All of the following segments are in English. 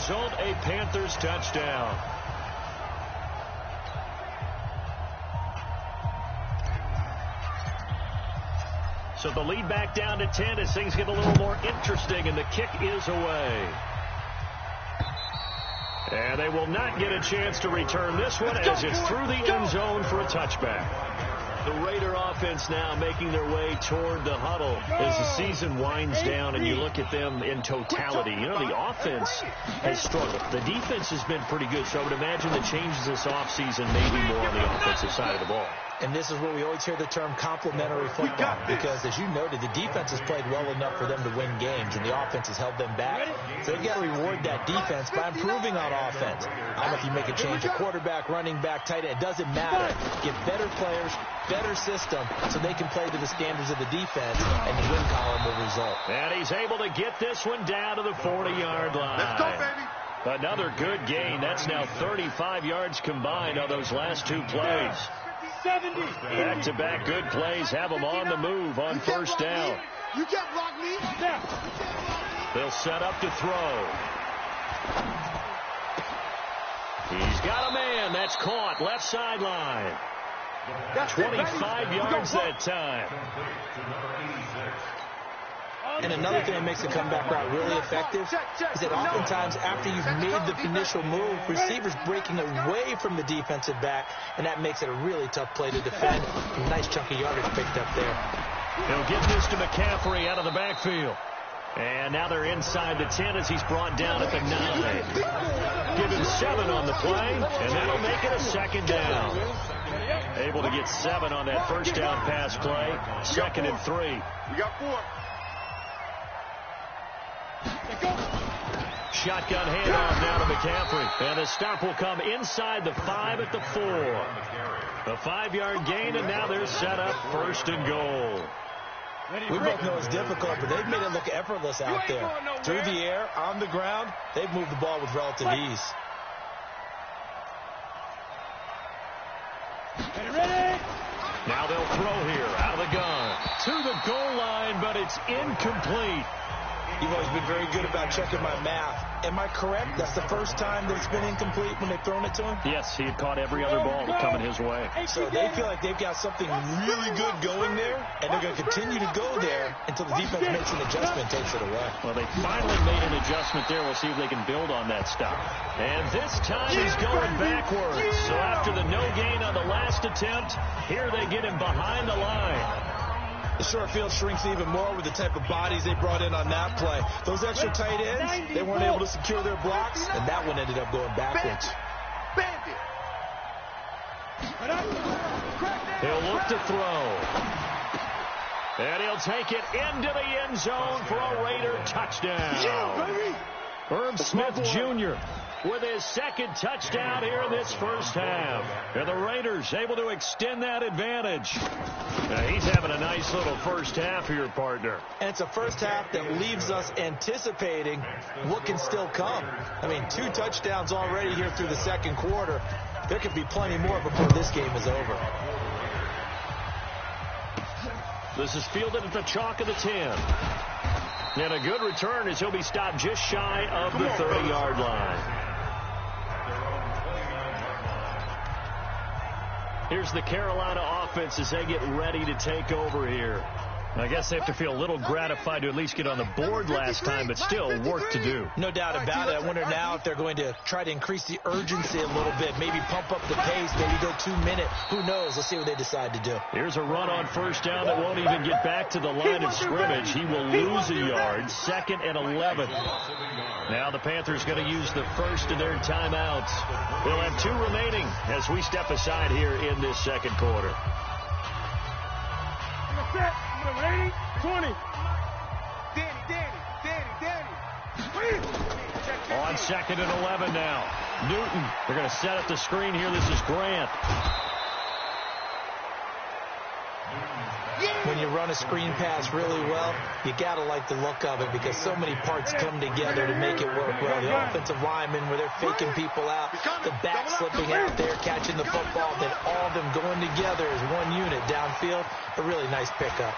result, a Panthers touchdown. So the lead back down to 10 as things get a little more interesting, and the kick is away. And they will not get a chance to return this one as it's through the end zone for a touchback. The Raider offense now making their way toward the huddle as the season winds down and you look at them in totality. You know, the offense has struggled. The defense has been pretty good, so I would imagine the changes this offseason may be more on the offensive side of the ball. And this is where we always hear the term complementary football because, as you noted, the defense has played well enough for them to win games, and the offense has held them back. So they've got to reward that defense by improving on offense. I don't know if you make a change at quarterback, running back, tight end. It doesn't matter. Get better players, better system, so they can play to the standards of the defense, and the win column will result. And he's able to get this one down to the 40-yard line. Let's go, baby. Another good gain. That's now 35 yards combined on those last two plays. 70. Back-to-back good plays have them on the move on first down. You can't block me. They'll set up to throw. He's got a man. That's caught. Left sideline. 25 yards that time. And another thing that makes the comeback route really effective is that oftentimes after you've made the initial move, receivers breaking away from the defensive back, and that makes it a really tough play to defend. A nice chunk of yardage picked up there. He'll get this to McCaffrey out of the backfield. And now they're inside the 10 as he's brought down at the 9. Give him 7 on the play, and that'll make it a second down. Able to get 7 on that first down pass play. 2nd and 3. We got 4. Shotgun handoff now to McCaffrey. And the stop will come inside the 5 at the 4. A 5-yard gain, and now they're set up 1st and goal. We both know it's difficult, but they've made it look effortless out there. Through the air, on the ground, they've moved the ball with relative ease. Now they'll throw here out of the gun. To the goal line, but it's incomplete. You've always been very good about checking my math. Am I correct? That's the first time that it's been incomplete when they've thrown it to him? Yes, he had caught every other ball coming his way. So they feel like they've got something really good going there, and they're going to continue to go there until the defense makes an adjustment and takes it away. Well, they finally made an adjustment there. We'll see if they can build on that stop. And this time he's going backwards. So after the no gain on the last attempt, here they get him behind the line. The short field shrinks even more with the type of bodies they brought in on that play. Those extra tight ends, they weren't able to secure their blocks, and that one ended up going backwards. He'll look to throw. And he'll take it into the end zone for a Raider touchdown. Herb Smith Jr. with his 2nd touchdown here in this first half. And the Raiders able to extend that advantage. Now he's having a nice little first half here, partner. And it's a first half that leaves us anticipating what can still come. I mean, 2 touchdowns already here through the 2nd quarter. There could be plenty more before this game is over. This is fielded at the chalk of the 10. And a good return as he'll be stopped just shy of the 30-yard line. Here's the Carolina offense as they get ready to take over here. I guess they have to feel a little gratified to at least get on the board last time, but still work to do. No doubt about it. I wonder now if they're going to try to increase the urgency a little bit, maybe pump up the pace, maybe go 2-minute. Who knows? Let's see what they decide to do. Here's a run on first down that won't even get back to the line of scrimmage. He will lose a yard. 2nd and 11. Now the Panthers going to use the first of their timeouts. They'll have 2 remaining as we step aside here in this 2nd quarter. 20. On 2nd and 11 now. Newton, they're going to set up the screen here. This is Grant. When you run a screen pass really well, you got to like the look of it because so many parts come together to make it work well. The offensive linemen, where they're faking people out, the back slipping out there, catching the football, then all of them going together as one unit downfield. A really nice pickup.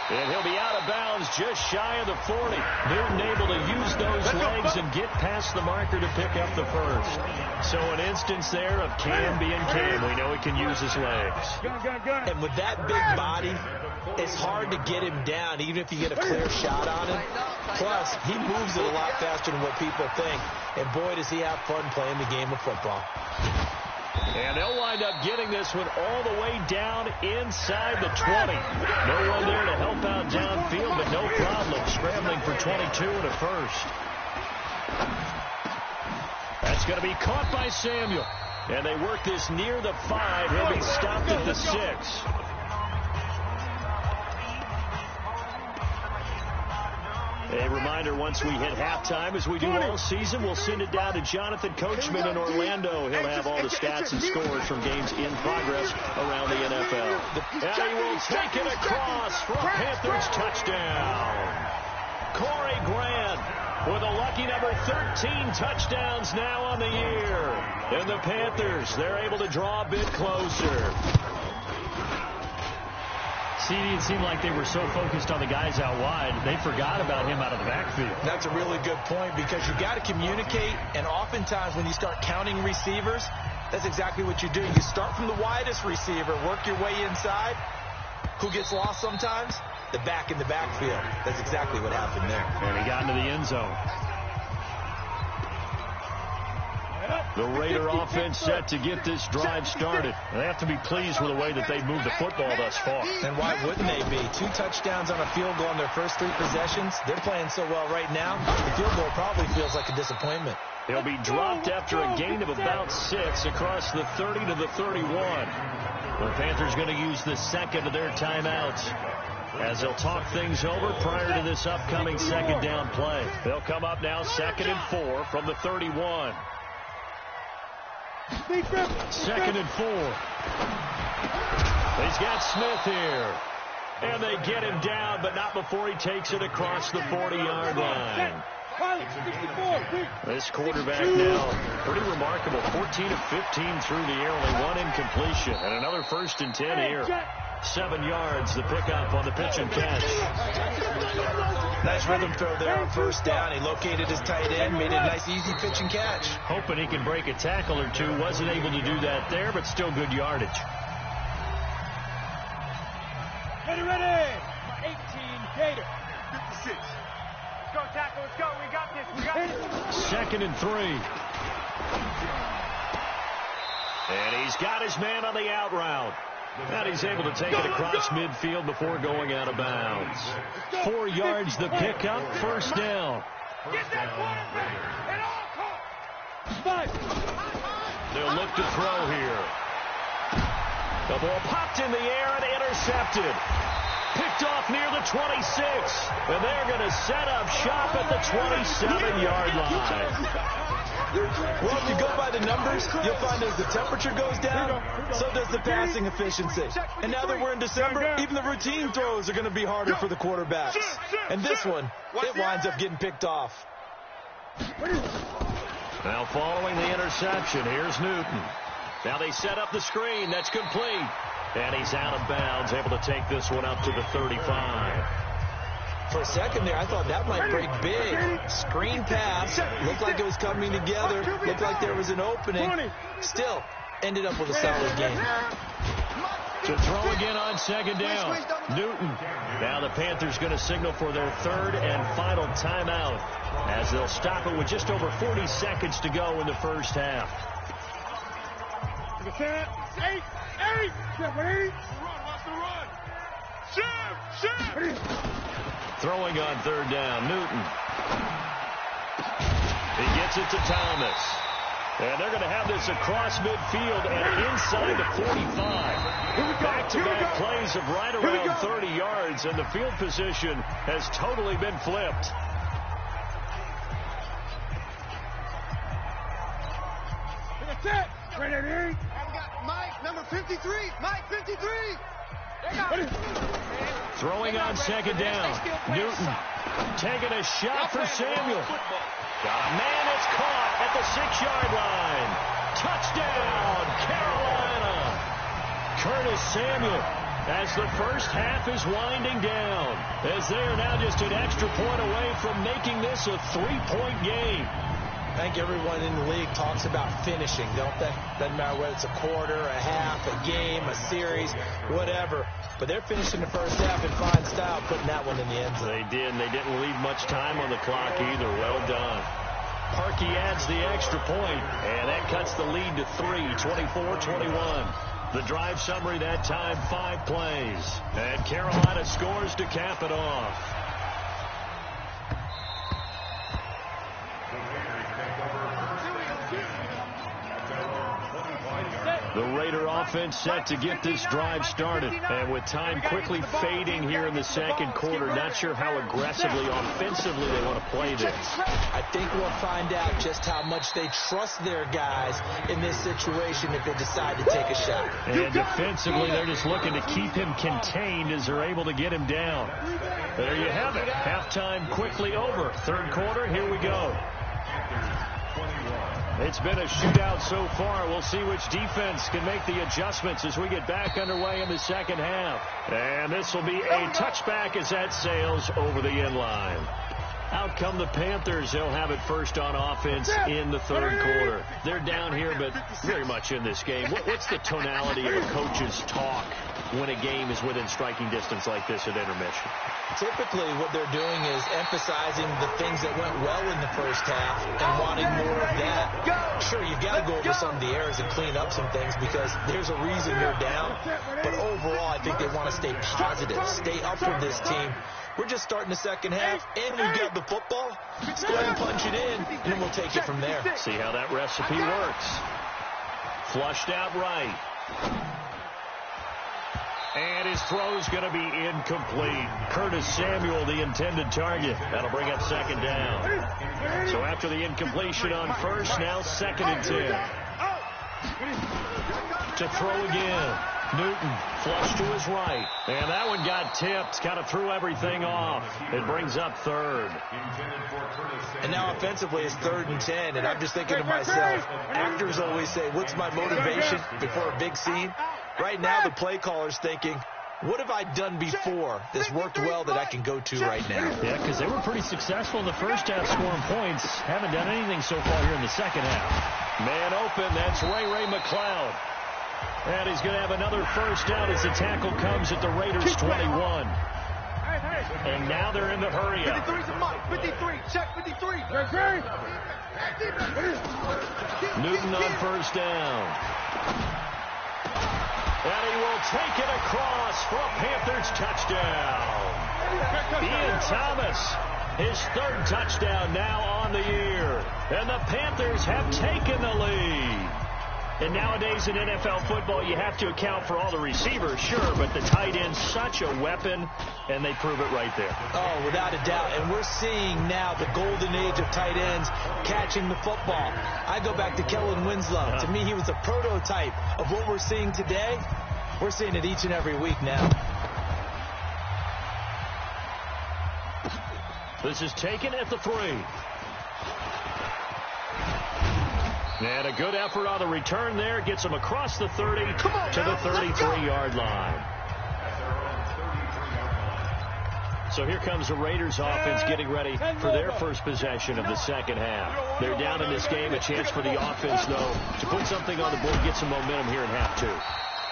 And he'll be out of bounds just shy of the 40. Newton able to use those legs and get past the marker to pick up the first. So an instance there of Cam being Cam. We know he can use his legs. And with that big body, it's hard to get him down, even if you get a clear shot on him. Plus, he moves it a lot faster than what people think. And boy, does he have fun playing the game of football. And they'll wind up getting this one all the way down inside the 20. No one there to help out downfield, but no problem scrambling for 22 and a first. That's going to be caught by Samuel. And they work this near the 5. He'll be stopped at the 6. A reminder, once we hit halftime, as we do all season, we'll send it down to Jonathan Coachman in Orlando. He'll have all the stats and scores from games in progress around the NFL. And he will take it across for a Panthers touchdown. Corey Grant with a lucky number 13 touchdowns now on the year. And the Panthers, they're able to draw a bit closer. CD, it seemed like they were so focused on the guys out wide, they forgot about him out of the backfield. That's a really good point, because you got to communicate, and oftentimes when you start counting receivers, that's exactly what you do. You start from the widest receiver, work your way inside. Who gets lost sometimes? The back in the backfield. That's exactly what happened there. And he got into the end zone. The Raider offense set to get this drive started. They have to be pleased with the way that they've moved the football thus far. And why wouldn't they be? 2 touchdowns on a field goal on their first 3 possessions. They're playing so well right now, the field goal probably feels like a disappointment. He'll be dropped after a gain of about 6 across the 30 to the 31. The Panthers going to use the second of their timeouts as they'll talk things over prior to this upcoming second down play. They'll come up now 2nd and 4 from the 31. 2nd and 4. He's got Smith here. And they get him down, but not before he takes it across the 40-yard line. This quarterback now, pretty remarkable. 14 of 15 through the air, only 1 incompletion. And another 1st and 10 here. 7 yards, the pickup on the pitch and catch. Nice rhythm throw there on 1st down. He located his tight end, made it a nice, easy pitch and catch. Hoping he can break a tackle or two. Wasn't able to do that there, but still good yardage. Ready. 18, Gator. 56. Let's go, tackle. Let's go. We got this. 2nd and 3. And he's got his man on the out route. And he's able to take it across midfield before going out of bounds. 4 yards the pickup, 1st down. Get that quarterback at all costs. 5. They'll look to throw here. The ball popped in the air and intercepted. Picked off near the 26. And they're going to set up shop at the 27-yard line. Well, if you go by the numbers, you'll find as the temperature goes down, so does the passing efficiency. And now that we're in December, even the routine throws are going to be harder for the quarterbacks. And this one, it winds up getting picked off. Now following the interception, here's Newton. Now they set up the screen. That's complete. And he's out of bounds, able to take this one up to the 35. For a second there, I thought that might break big. Screen pass. Looked like it was coming together. Looked like there was an opening. Still, ended up with a solid game. To throw again on 2nd down. Newton. Now the Panthers going to signal for their 3rd and final timeout as they'll stop it with just over 40 seconds to go in the first half. 8. Run. Shift. Throwing on 3rd down, Newton. He gets it to Thomas. And they're going to have this across midfield and inside the 45. Back-to-back plays of right around 30 yards, and the field position has totally been flipped. Ready. Mike, number 53. Mike, 53. Throwing on 2nd down. Newton taking a shot for Samuel. Got a man, it's caught at the 6-yard line. Touchdown, Carolina. Curtis Samuel as the first half is winding down, as they are now just an extra point away from making this a 3-point game. I think everyone in the league talks about finishing, don't they? Doesn't matter whether it's a quarter, a half, a game, a series, whatever. But they're finishing the first half in fine style, putting that one in the end zone. They did, and they didn't leave much time on the clock either. Well done. Parkey adds the extra point, and that cuts the lead to 3, 24-21. The drive summary that time, 5 plays. And Carolina scores to cap it off. The Raider offense set to get this drive started. And with time quickly fading here in the second quarter, not sure how aggressively, offensively they want to play this. I think we'll find out just how much they trust their guys in this situation if they decide to take a shot. And defensively, they're just looking to keep him contained as they're able to get him down. There you have it. Halftime quickly over. Third quarter, here we go. It's been a shootout so far. We'll see which defense can make the adjustments as we get back underway in the second half. And this will be a touchback as that sails over the end line. Out come the Panthers. They'll have it first on offense in the third quarter. They're down here, but very much in this game. What's the tonality of a coach's talk when a game is within striking distance like this at intermission? Typically, what they're doing is emphasizing the things that went well in the first half and wanting more of that. Sure, you've got to go over some of the errors and clean up some things because there's a reason you're down. But overall, I think they want to stay positive, stay up with this team. We're just starting the second half, and we've got the football. Let's go ahead and punch it in, and then we'll take it from there. See how that recipe works. Flushed out right. And his throw's going to be incomplete. Curtis Samuel, the intended target. That'll bring up second down. So after the incompletion on first, now 2nd and 10. To throw again. Newton, flush to his right. And that one got tipped. Kind of threw everything off. It brings up 3rd. And now offensively it's 3rd and 10. And I'm just thinking to myself, actors always say, what's my motivation before a big scene? Right now the play caller's thinking, what have I done before that's worked well that I can go to right now? Yeah, because they were pretty successful in the first half scoring points. Haven't done anything so far here in the second half. Man open. That's Ray McLeod. And he's going to have another first down as the tackle comes at the Raiders' 21. And now they're in the hurry-up. 53, check 53. Newton on first down. And he will take it across for a Panthers touchdown. Ian Thomas, his 3rd touchdown now on the year. And the Panthers have taken the lead. And nowadays in NFL football, you have to account for all the receivers, sure, but the tight end's such a weapon, and they prove it right there. Oh, without a doubt. And we're seeing now the golden age of tight ends catching the football. I go back to Kellen Winslow. To me, he was a prototype of what we're seeing today. We're seeing it each and every week now. This is taken at the 3. And a good effort on the return there. Gets him across the 30 to the 33-yard line. So here comes the Raiders offense getting ready for their first possession of the second half. They're down in this game. A chance for the offense, though, to put something on the board, get some momentum here in half 2.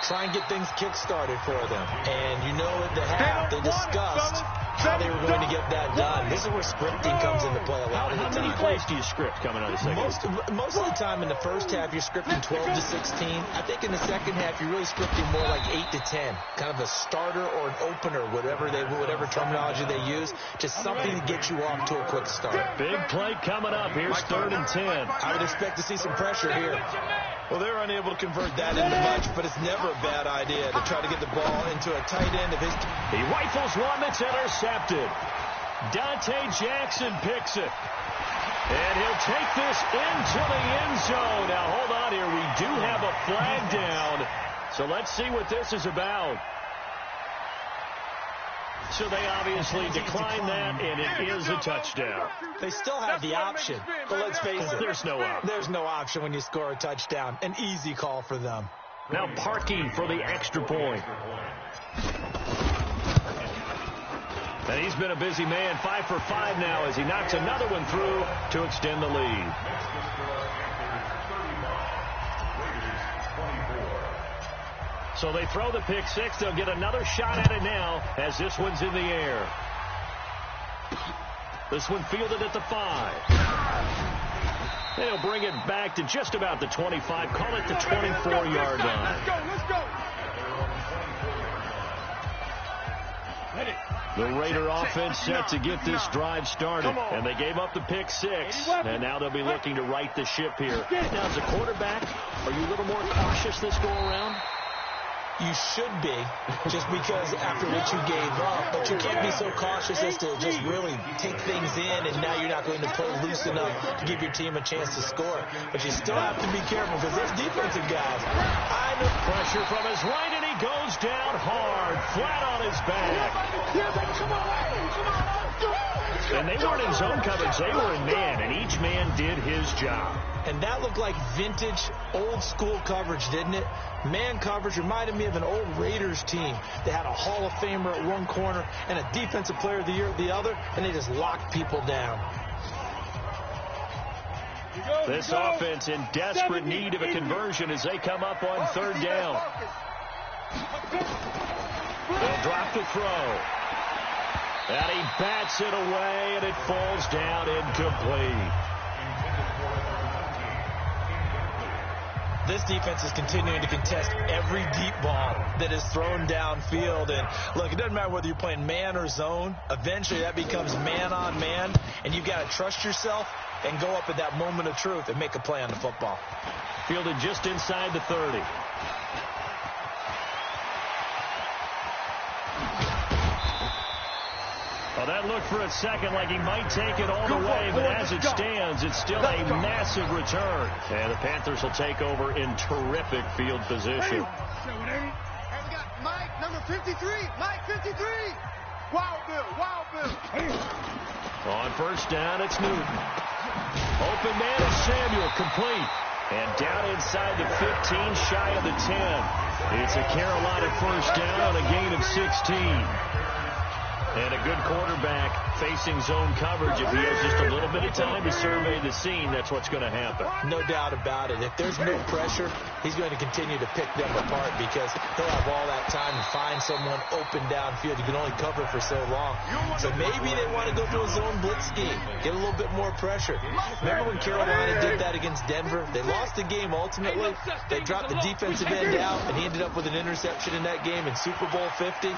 Try and get things kick-started for them. And you know at the half they discussed how they were going to get that done. This is where scripting comes into play a lot of the time. How many plays do you script coming out of the second half? Most of the time in the first half, you're scripting 12 to 16. I think in the second half, you're really scripting more like 8 to 10. Kind of a starter or an opener, whatever terminology they use. Just something to get you off to a quick start. Big play coming up. Here's 3rd and 10. I would expect to see some pressure here. Well, they're unable to convert that into much, but it's never a bad idea to try to get the ball into a tight end of his. He rifles one that's intercepted. Dante Jackson picks it. And he'll take this into the end zone. Now, hold on here. We do have a flag down. So let's see what this is about. So they obviously decline that, and it is a touchdown. They still have the option, but let's face it. There's no option. There's no option when you score a touchdown. An easy call for them. Now Parkey for the extra point. And he's been a busy man, 5 for 5 now as he knocks another one through to extend the lead. So they throw the pick six. They'll get another shot at it now as this one's in the air. This one fielded at the 5. They'll bring it back to just about the 25. Call it the 24-yard line. Let's go. The Raider offense set to get this drive started. And they gave up the pick six. And now they'll be looking to right the ship here. Now, as a quarterback, are you a little more cautious this go around? You should be, just because after what you gave up, but you can't be so cautious as to just really take things in, and now you're not going to play loose enough to give your team a chance to score. But you still have to be careful because those defensive guys, I know pressure from his right, and he goes down hard, flat on his back. And they weren't in zone coverage, they were in man, and each man did his job. And that looked like vintage, old-school coverage, didn't it? Man coverage reminded me of an old Raiders team. They had a Hall of Famer at one corner and a Defensive Player of the Year at the other, and they just locked people down. This offense in desperate need of a conversion as they come up on third down. They'll drop the throw. And he bats it away, and it falls down incomplete. This defense is continuing to contest every deep ball that is thrown downfield. And, look, it doesn't matter whether you're playing man or zone. Eventually, that becomes man-on-man, and you've got to trust yourself and go up at that moment of truth and make a play on the football. Fielded just inside the 30. Well, that looked for a second like he might take it all the way, but as it stands, it's still a massive return. And the Panthers will take over in terrific field position. Hey, we got Mike, number 53. Mike, 53. Wild Bill. On first down, it's Newton. Open man is Samuel, complete. And down inside the 15, shy of the 10. It's a Carolina first down on a gain of 16. And a good quarterback facing zone coverage. If he has just a little bit of time to survey the scene, that's what's going to happen. No doubt about it. If there's no pressure, he's going to continue to pick them apart because he'll have all that time to find someone open downfield. You can only cover for so long. So maybe they want to go to a zone blitz scheme, get a little bit more pressure. Remember when Carolina did that against Denver? They lost the game ultimately. They dropped the defensive end out, and he ended up with an interception in that game in Super Bowl 50.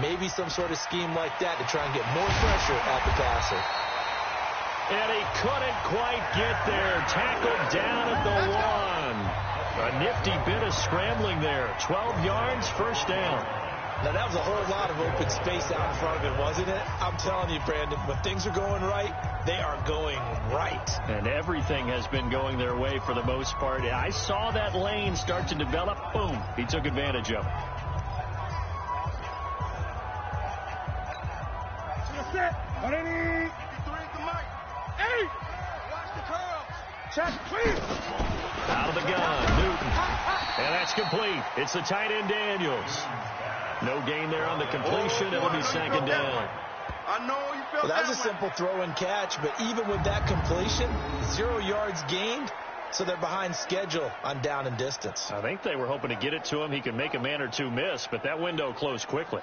Maybe some sort of scheme like that to try and get more pressure at the passer. And he couldn't quite get there. Tackled down at the 1. A nifty bit of scrambling there. 12 yards, first down. Now, that was a whole lot of open space out in front of him, wasn't it? I'm telling you, Brandon, when things are going right, they are going right. And everything has been going their way for the most part. I saw that lane start to develop. Boom. He took advantage of it. Set. 53 to Mike. 8. Watch the curl. Check, please. Out of the gun, Newton. And that's complete. It's the tight end, Daniels. No gain there on the completion. It'll be second down. I know you felt well, that was a simple throw and catch, but even with that completion, 0 yards gained, so they're behind schedule on down and distance. I think they were hoping to get it to him. He could make a man or two miss, but that window closed quickly.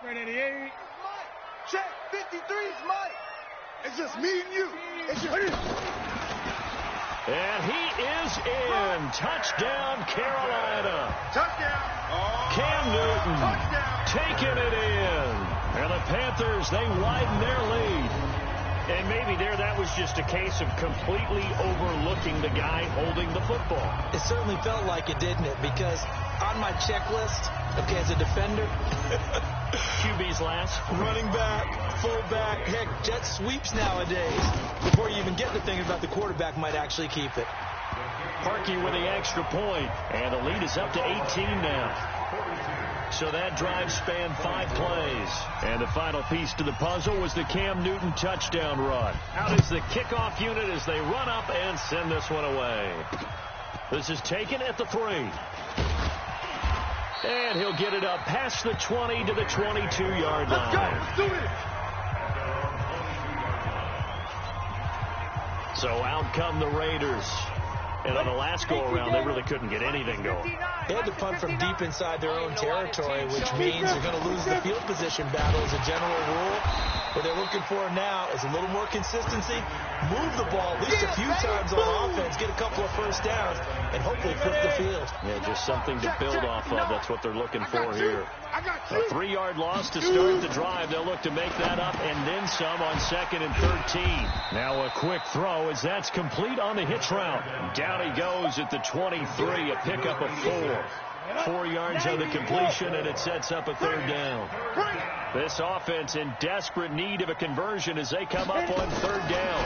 Ready, 88. Check, 53's Mike. It's just me and you. It's just... And he is in. Touchdown, Carolina. Touchdown. Cam Newton Touchdown. taking it in. And the Panthers, they widen their lead. And maybe that was just a case of completely overlooking the guy holding the football. It certainly felt like it, didn't it? Because on my checklist, okay, as a defender, QB's last. Running back, fullback, heck, jet sweeps nowadays. Before you even get to thinking about the quarterback might actually keep it. Parkey with the extra point, and the lead is up to 18 now. So that drive spanned 5 plays. And the final piece to the puzzle was the Cam Newton touchdown run. Out is the kickoff unit as they run up and send this one away. This is taken at the 3. And he'll get it up past the 20 to the 22-yard line. Let's do it. So out come the Raiders. And on the last go-around, they really couldn't get anything going. They had to punt from deep inside their own territory, which means they're going to lose the field position battle as a general rule. What they're looking for now is a little more consistency, move the ball at least a few times on offense, get a couple of first downs, and hopefully flip the field. Yeah, just something to build off of. That's what they're looking for here. A 3-yard loss to start the drive. They'll look to make that up and then some on 2nd and 13. Now a quick throw as that's complete on the hitch route. Down he goes at the 23, a pickup of 4. 4 yards on the completion, and it sets up a 3rd down. This offense in desperate need of a conversion as they come up on 3rd down.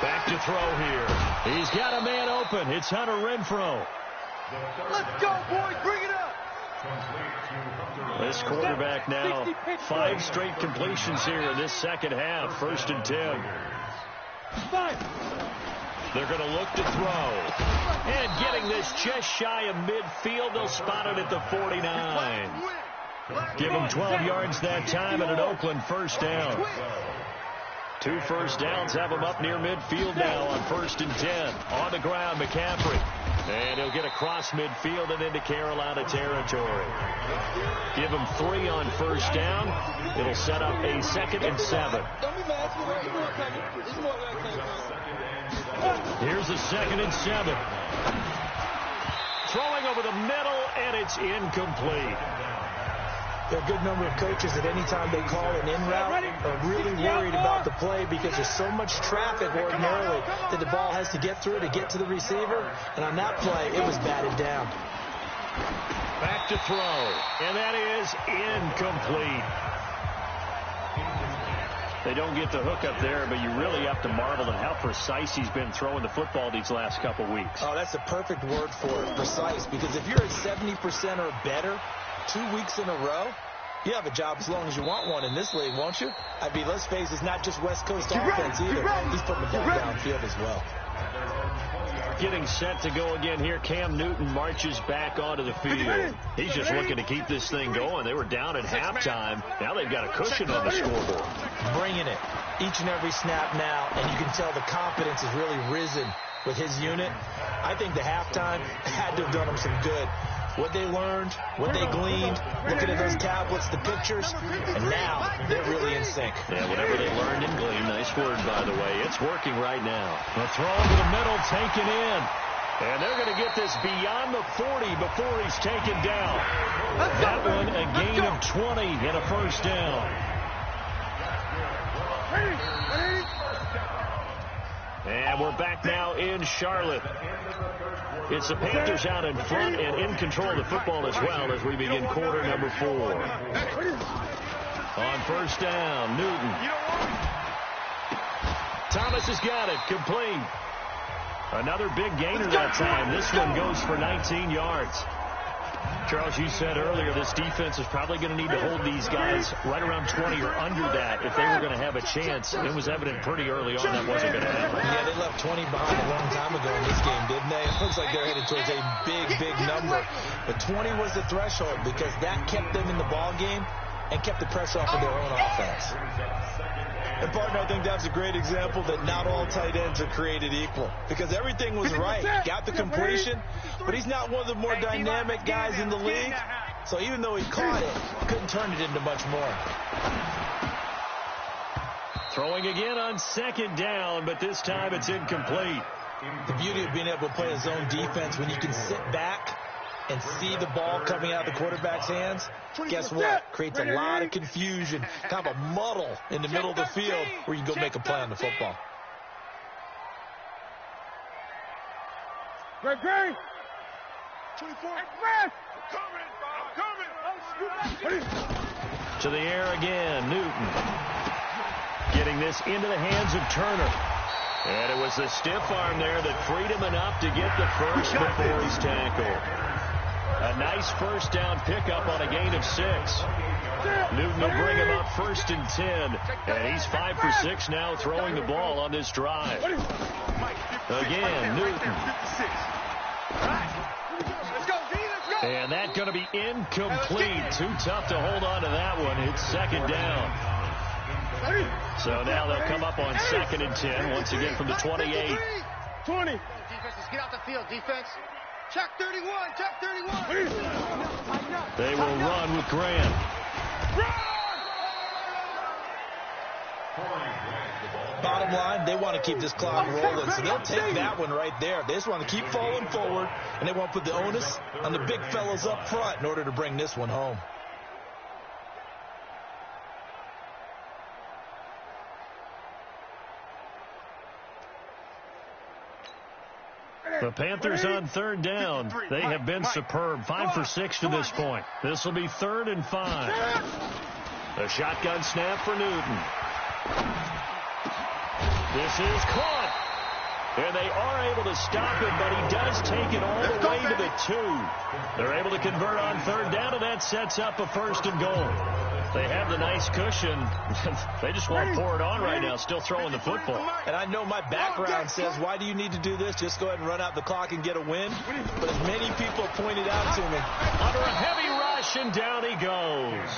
Back to throw here. He's got a man open. It's Hunter Renfrow. Let's go, boys. Bring it up. This quarterback now 5 straight completions here in this second half. 1st and 10. They're going to look to throw. And getting this just shy of midfield. They'll spot it at the 49. Give him 12 yards that time and an Oakland 1st down. 2 first downs have him up near midfield now on 1st and 10. On the ground, McCaffrey. And he'll get across midfield and into Carolina territory. Give him 3 on 1st down. It'll set up a 2nd and 7. Here's a 2nd and 7. Throwing over the middle, and it's incomplete. There are a good number of coaches that any time they call an in route are really worried about the play because there's so much traffic ordinarily that the ball has to get through to get to the receiver. And on that play, it was batted down. Back to throw, and that is incomplete. They don't get the hook up there, but you really have to marvel at how precise he's been throwing the football these last couple weeks. Oh, that's a perfect word for it, precise, because if you're at 70% or better 2 weeks in a row, you have a job as long as you want one in this league, won't you? I mean, let's face it, it's not just West Coast offense either. He's putting the ball downfield as well. Getting set to go again here. Cam Newton marches back onto the field. He's just looking to keep this thing going. They were down at halftime. Now they've got a cushion on the scoreboard. Bringing it each and every snap now, and you can tell the confidence has really risen with his unit. I think the halftime had to have done him some good. What they learned, what they gleaned, looking at those tablets, the pictures, and now they're really in sync. Yeah, whatever they learned and gleaned, nice word, by the way, it's working right now. The throw over the middle, taken in. And they're going to get this beyond the 40 before he's taken down. That one, a gain of 20 and a 1st down. And we're back now in Charlotte. It's the Panthers out in front and in control of the football as well as we begin quarter number 4. On 1st down, Newton. Thomas has got it, complete. Another big gainer that time. This one goes for 19 yards. Charles, you said earlier this defense is probably going to need to hold these guys right around 20 or under that if they were going to have a chance. It was evident pretty early on that wasn't going to happen. Yeah, they left 20 behind a long time ago in this game, didn't they? It looks like they're headed towards a big, big number. But 20 was the threshold because that kept them in the ball game and kept the pressure off of their own offense. And, partner, I think that's a great example that not all tight ends are created equal because everything was right. Got the completion, but he's not one of the more dynamic guys in the league. So even though he caught it, couldn't turn it into much more. Throwing again on 2nd down, but this time it's incomplete. The beauty of being able to play a zone defense when you can sit back and see the ball coming out of the quarterback's hands, guess what? Creates a lot of confusion, kind of a muddle in the middle of the field where you go make a play on the football. Great. 24. I'm coming. To the air again, Newton. Getting this into the hands of Turner. And it was the stiff arm there that freed him enough to get the first before he's tackled. A nice first down pickup on a gain of 6. Newton will bring him up 1st and 10. And he's 5 for 6 now throwing the ball on this drive. Again, Newton. And that's going to be incomplete. Too tough to hold on to that one. It's 2nd down. So now they'll come up on 2nd and 10 once again from the 28. 20. Defense, let's get out the field. Defense. Check 31. Check 31. They will run with Grant. Bottom line, they want to keep this clock rolling, so they'll take that one right there. They just want to keep falling forward, and they want to put the onus on the big fellas up front in order to bring this one home. The Panthers on 3rd down. They have been superb. 5 for 6 to this point. This will be 3rd and 5. A shotgun snap for Newton. This is caught. And they are able to stop it, but he does take it all the way to the 2. They're able to convert on 3rd down, and that sets up a 1st and goal. They have the nice cushion. They just want to pour it on right now, still throwing the football. And I know my background says, why do you need to do this? Just go ahead and run out the clock and get a win. But as many people pointed out to me, under a heavy rush, and down he goes.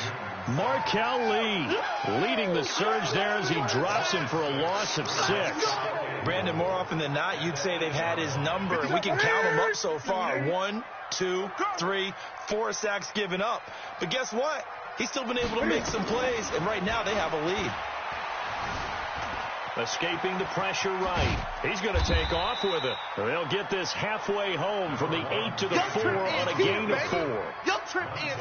Markel Lee leading the surge there as he drops him for a loss of 6. Brandon, more often than not, you'd say they've had his number. And we can count them up so far. 1, 2, 3, 4 sacks given up. But guess what? He's still been able to make some plays, and right now they have a lead. Escaping the pressure right. He's going to take off with it. They'll get this halfway home from the 8 to the 4 on a gain of 4.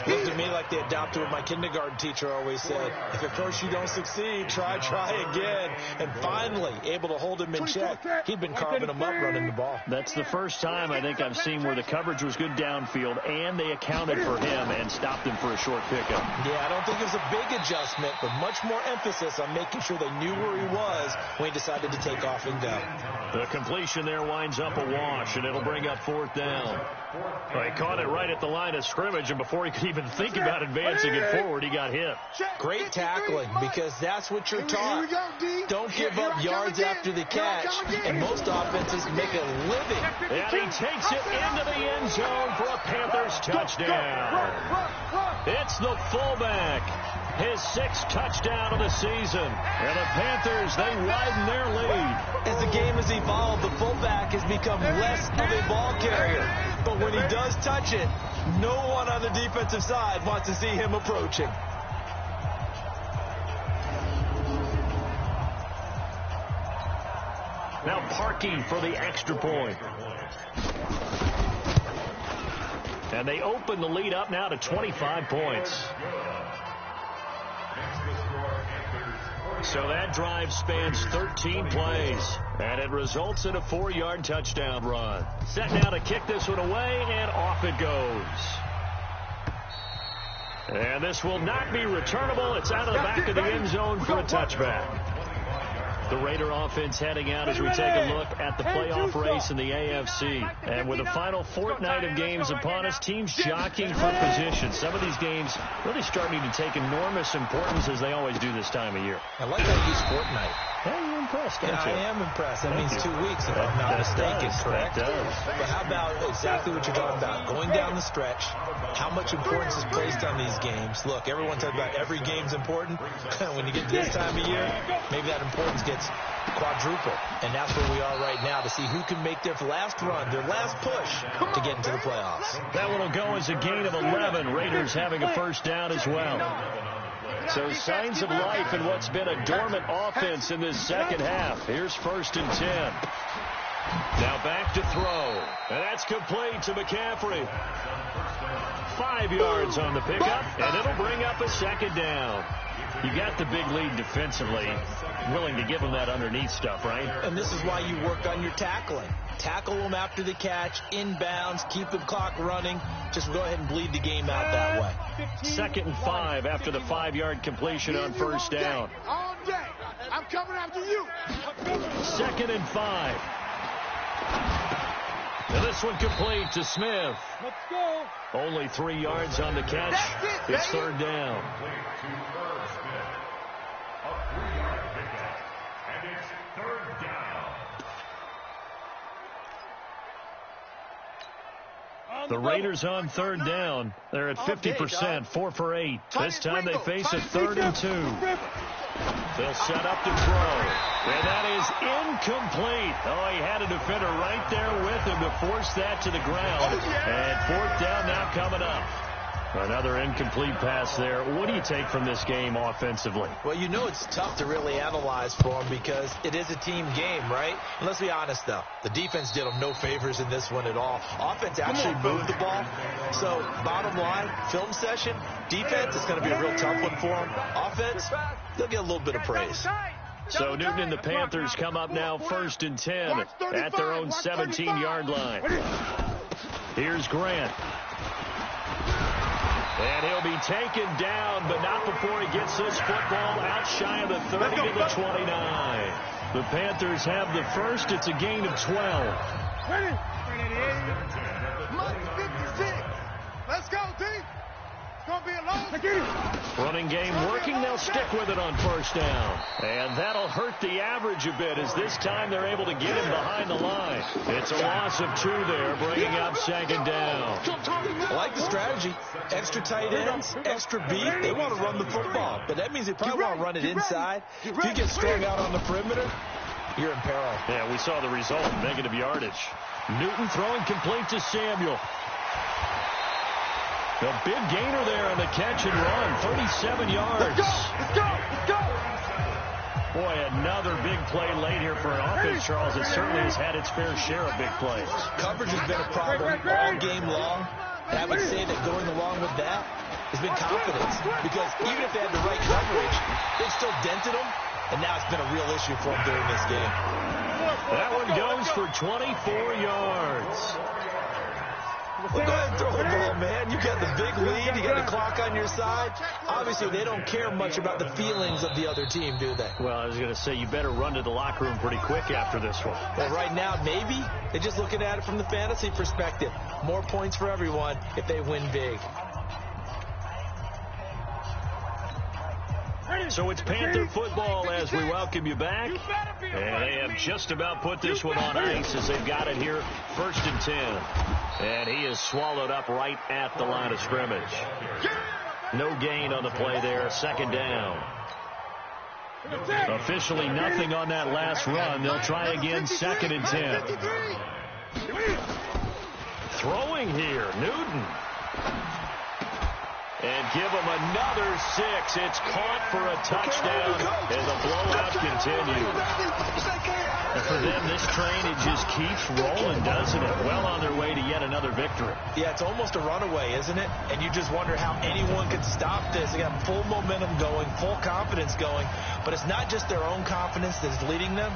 Looked to me like they adopted what my kindergarten teacher always said. If at first you don't succeed, try again. And finally, able to hold him in check. He'd been carving him up running the ball. That's the first time I think I've seen where the coverage was good downfield, and they accounted for him and stopped him for a short pickup. Yeah, I don't think it was a big adjustment, but much more emphasis on making sure they knew where he was when he decided to take off and go. The completion there winds up a wash, and it'll bring up 4th down. Well, he caught it right at the line of scrimmage, and before he could even think about advancing it forward, he got hit. Great tackling, because that's what you're taught. Don't give up yards after the catch, and most offenses make a living. And he takes it into the end zone for a Panthers touchdown. It's the fullback. His 6th touchdown of the season. And the Panthers, they widen their lead. As the game has evolved, the fullback has become less of a ball carrier. But when he does touch it, no one on the defensive side wants to see him approaching. Now Parkey for the extra point. And they open the lead up now to 25 points. So that drive spans 13 plays, and it results in a 4-yard touchdown run. Set now to kick this one away, and off it goes. And this will not be returnable. It's out of the back of the end zone for a touchback. The Raider offense heading out as we take a look at the playoff race in the AFC. And with the final fortnight of games upon us, teams jockeying for position. Some of these games really starting to take enormous importance, as they always do this time of year. I like how you use fortnight. Hey, you're impressed, aren't you? I am impressed. That means 2 weeks, if I'm not mistaken, correct? That does. But how about exactly what you're talking about? Going down the stretch, how much importance is placed on these games? Look, everyone talks about every game's important. When you get to this time of year, maybe that importance gets quadruple. And that's where we are right now, to see who can make their last run, their last push to get into the playoffs. That one will go as a gain of 11. Raiders having a first down as well. So signs of life in what's been a dormant offense in this second half. Here's 1st and 10. Now back to throw. And that's complete to McCaffrey. 5 yards on the pickup, and it'll bring up a second down. You got the big lead defensively, willing to give them that underneath stuff, right? And this is why you work on your tackling. Tackle them after the catch, inbounds, keep the clock running. Just go ahead and bleed the game out that way. 2nd and 5 after the 5-yard completion on first down. All day. I'm coming after you. 2nd and 5. And this one complete to Smith. Let's go. Only 3 yards on the catch. It's third down. The Raiders on third down. They're at 50%, 4 for 8. This time they face a 3rd and 2. They'll set up to throw. And that is incomplete. Oh, he had a defender right there with him to force that to the ground. And 4th down now coming up. Another incomplete pass there. What do you take from this game offensively? Well, you know it's tough to really analyze for them because it is a team game, right? And let's be honest, though. The defense did them no favors in this one at all. Offense actually moved the ball. So, bottom line, film session, defense is going to be a real tough one for them. Offense, they'll get a little bit of praise. So Newton and the Panthers come up now 1st and 10 at their own 17-yard line. Here's Grant. And he'll be taken down, but not before he gets this football out shy of the 30 to the 29. The Panthers have the first. It's a gain of 12. Let's go, D. It's going to be a long Running game working. They'll stick with it on first down. And that'll hurt the average a bit as this time they're able to get him behind the line. It's a loss of 2 there, bringing up 2nd down. I like the strategy. Extra tight ends, extra beat. They want to run the football, but that means they probably want to run it inside. If you get strung out on the perimeter, you're in peril. Yeah, we saw the result, negative yardage. Newton throwing complete to Samuel. A big gainer there on the catch and run, 37 yards. Let's go, let's go. Boy, another big play late here for an offense, Charles. It certainly has had its fair share of big plays. Coverage has been a problem all game long. And I would say that going along with that has been confidence. Because even if they had the right coverage, they've still dented them. And now it's been a real issue for them during this game. That one goes for 24 yards. Well, go ahead and throw the ball, man. You got the big lead. You got the clock on your side. Obviously, they don't care much about the feelings of the other team, do they? Well, I was going to say, you better run to the locker room pretty quick after this one. Well, right now, maybe. They're just looking at it from the fantasy perspective. More points for everyone if they win big. So it's Panther football as we welcome you back. And they have just about put this one on ice as they've got it here, 1st and 10. And he is swallowed up right at the line of scrimmage. No gain on the play there, 2nd down. Officially nothing on that last run. They'll try again, 2nd and 10. Throwing here, Newton. And give him another 6. It's caught for a touchdown as the blowout continues. And for them, this train, it just keeps rolling, doesn't it? Well on their way to yet another victory. Yeah, it's almost a runaway, isn't it? And you just wonder how anyone could stop this. They got full momentum going, full confidence going. But it's not just their own confidence that's leading them.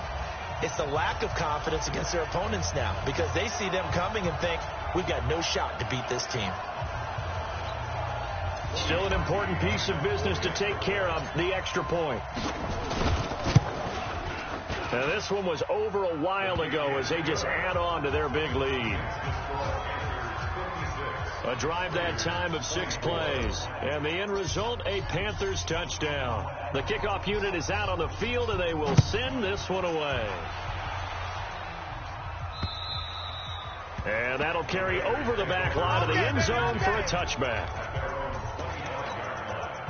It's the lack of confidence against their opponents now because they see them coming and think, we've got no shot to beat this team. Still an important piece of business to take care of, the extra point. Now, this one was over a while ago as they just add on to their big lead. A drive that time of 6 plays. And the end result, a Panthers touchdown. The kickoff unit is out on the field, and they will send this one away. And that'll carry over the back line of the end zone for a touchback.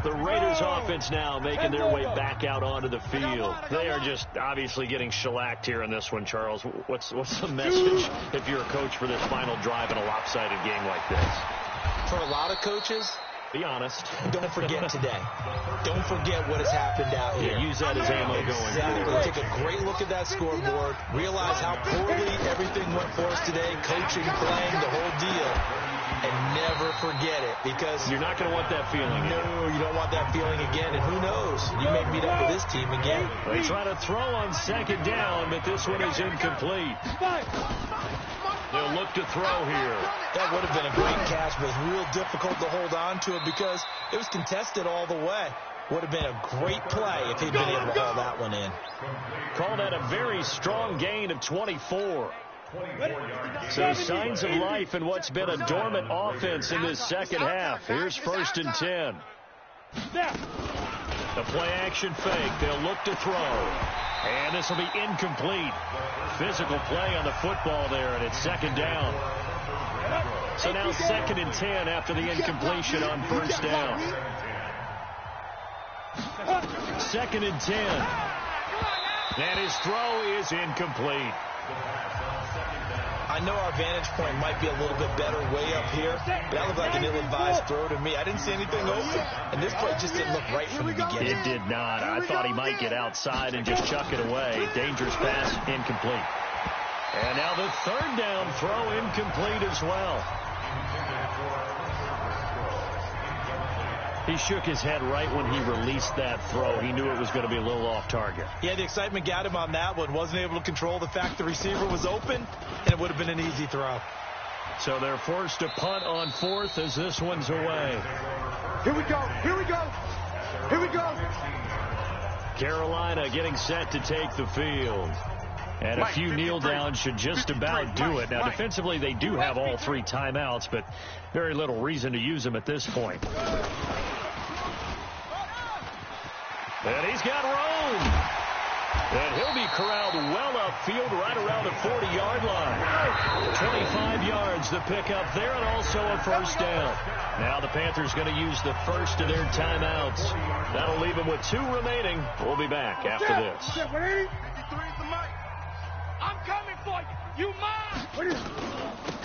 The Raiders offense now making their way back out onto the field. They are just obviously getting shellacked here in this one, Charles. What's the message if you're a coach for this final drive in a lopsided game like this? For a lot of coaches, Be honest. Don't forget today. Don't forget what has happened out here. Yeah, use that as ammo going forward. Take a great look at that scoreboard. Realize how poorly everything went for us today. Coaching, playing, the whole deal. And never forget it, because you're not going to want that feeling. No, you don't want that feeling again. And who knows? You may meet up with this team again. They try to throw on second down, but this one is incomplete. They'll look to throw here. That would have been a great catch, but it was real difficult to hold on to it because it was contested all the way. Would have been a great play if he'd been able to haul that one in. Call that a very strong gain of 24. So signs of life in what's been a dormant offense in this second half. Here's 1st and 10. The play action fake. They'll look to throw. And this will be incomplete. Physical play on the football there, and it's second down. So now 2nd and 10 after the incompletion on 1st down. 2nd and 10. And his throw is incomplete. I know our vantage point might be a little bit better way up here, but that looked like an ill-advised throw to me. I didn't see anything open, and this play just didn't look right from the beginning. It did not. I thought he might get outside and just chuck it away. Dangerous pass, incomplete. And now the 3rd down throw incomplete as well. He shook his head right when he released that throw. He knew it was going to be a little off target. Yeah, the excitement got him on that one. Wasn't able to control the fact the receiver was open, and it would have been an easy throw. So they're forced to punt on 4th as this one's away. Here we go. Here we go. Here we go. Carolina getting set to take the field. And a few kneel downs should just about do it. Now, defensively, they do have all 3 timeouts, but very little reason to use them at this point. And he's got room. And he'll be corralled well upfield right around the 40-yard line. 25 yards the pickup there, and also a 1st down. Now the Panthers going to use the first of their timeouts. That'll leave them with 2 remaining. We'll be back after this. I'm coming for you. You mine.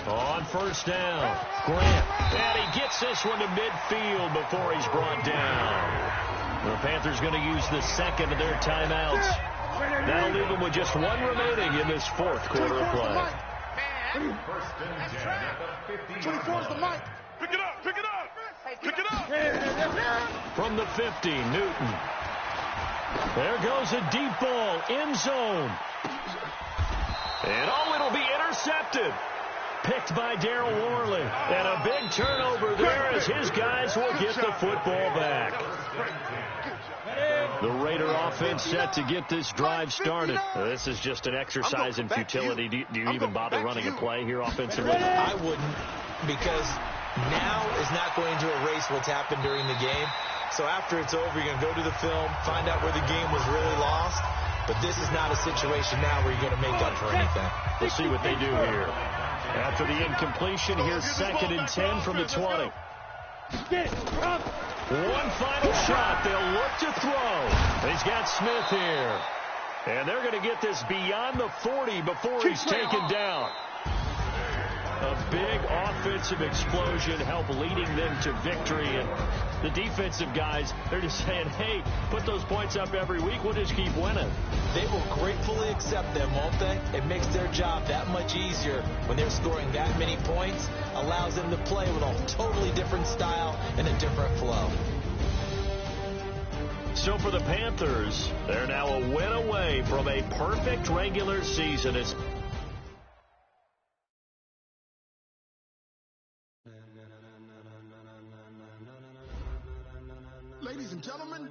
On 1st down, Grant. And he gets this one to midfield before he's brought down. The Panthers going to use the 2nd of their timeouts. That'll leave them with just 1 remaining in this 4th quarter of play. 24 is the mic. Pick it up. Pick it up. Pick it up. From the 50, Newton. There goes a deep ball, end zone. And it'll be intercepted. Picked by Darryl Worley. And a big turnover there as his guys will get the football back. The Raider offense set to get this drive started. This is just an exercise in futility. Do you even bother running a play here offensively? I wouldn't, because now is not going to erase what's happened during the game. So after it's over, you're going to go to the film, find out where the game was really lost. But this is not a situation now where you're going to make up for anything. We'll see what they do here. After the incompletion, here's 2nd and 10 from the 20. One final shot. They'll look to throw. He's got Smith here. And they're going to get this beyond the 40 before he's taken down. A big offensive explosion helped leading them to victory. And the defensive guys, they're just saying, hey, put those points up every week. We'll just keep winning. They will gratefully accept them, won't they? It makes their job that much easier when they're scoring that many points. Allows them to play with a totally different style and a different flow. So for the Panthers, they're now a win away from a perfect regular season. Ladies and gentlemen,